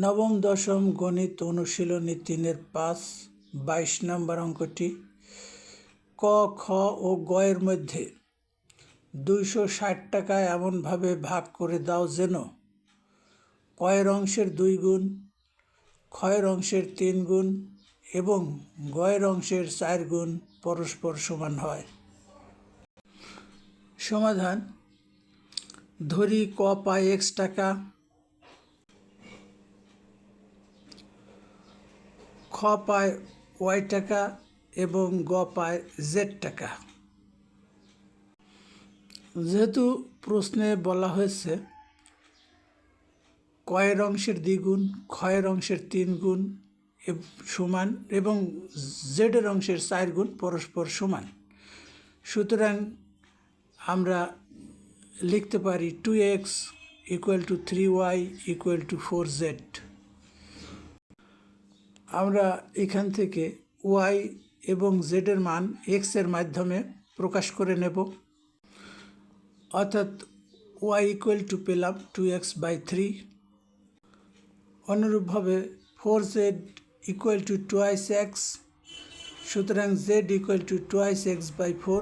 নবম দশম গণিত অনুশীলনী 3-5 22 নম্বর অঙ্কটি ক, খ ও গ এর মধ্যে 260 টাকা এমনভাবে ভাগ করে দাও যেন ক এর অংশের 2 গুণ, খ এর অংশের 3 গুণ এবং গ এর অংশের 4 গুণ পরস্পর সমান হয়। সমাধান: ধরি ক পায় x টাকা, খ পায় y টাকা এবং গ পায় z টাকা। যেহেতু প্রশ্নে বলা হয়েছে ক এর অংশের দ্বিগুণ, খ এর অংশের 3 গুণ সমান এবং z এর অংশের 4 গুণ পরস্পর সমান, সুতরাং আমরা লিখতে পারি 2x = 3y = 4z। আমরা এখান থেকে y এবং z এর মান x এর মাধ্যমে প্রকাশ করে নেব, অর্থাৎ y = পেলাম 2x/3। অনুরূপভাবে 4z = twice x, সুতরাং z = twice x/4,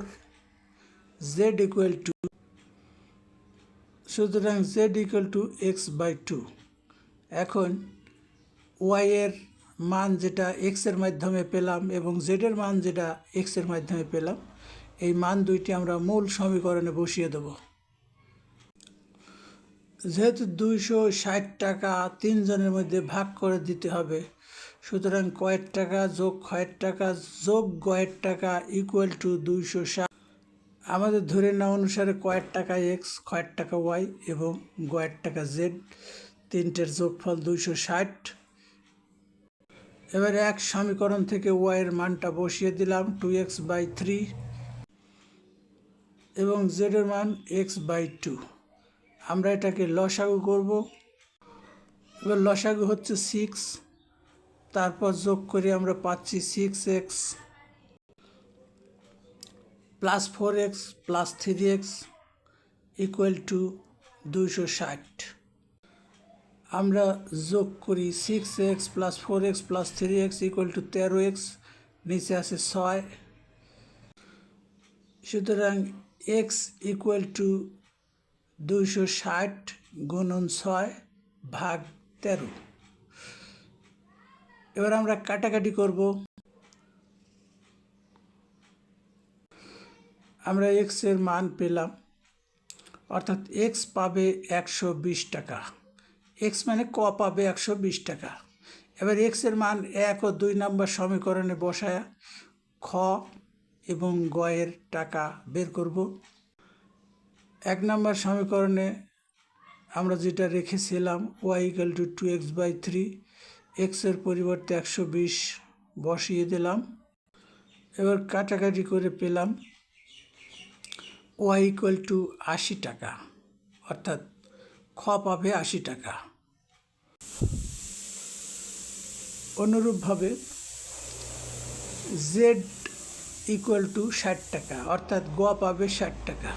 সুতরাং z = x/2। এখন y এর মান যেটা x এর মাধ্যমে পেলাম এবং z এর মান যেটা x এর মাধ্যমে পেলাম, এই মান দুইটি আমরা মূল সমীকরণে বসিয়ে দেব। যেহেতু 260 টাকা 3 জনের মধ্যে ভাগ করে দিতে হবে, সুতরাং ক এর টাকা যোগ খ এর টাকা যোগ গ এর টাকা = 260। আমাদের ধরে নেওয়া অনুসারে ক এর টাকা x, খ এর টাকা y এবং গ এর টাকা z, তিনটের যোগফল 260। এবারে এক সমীকরণ থেকে y এর মানটা বসিয়ে দিলাম 2x/3 এবং z এর মান x/2। আমরা এটাকে লসাগু করব। এবার লসাগু হচ্ছে 6, তারপর যোগ করে আমরা পাচ্ছি 6x + 4x + 3x = 260। আমরা যোগ করি 6x + 4x + 3x = 13x, নিচে আছে 6, সুতরাং x = 260 × 6 ভাগ 13। এবার আমরা কাটাকাটি করব। আমরা x এর মান পেলাম, অর্থাৎ x পাবে 120 টাকা। x মানে ক পাবে 120 টাকা। এবার x এর মান 1 ও 2 নম্বর সমীকরণে বসায় খ এবং গ এর টাকা বের করব। 1 নম্বর সমীকরণে আমরা যেটা রেখেছিলাম y = 2x/3, x এর পরিবর্তে 120 বসিয়ে দিলাম। এবার কাটাকাটি করে পেলাম y = 80 টাকা, অর্থাৎ খ পাবে 80 টাকা। অনুরূপভাবে z = 60 টাকা, অর্থাৎ গ পাবে 60 টাকা।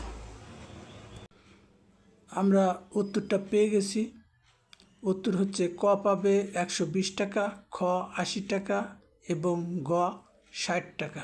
আমরা উত্তরটা পেয়ে গেছি। উত্তর হচ্ছে ক পাবে 120 টাকা, খ 80 টাকা এবং গ 60 টাকা।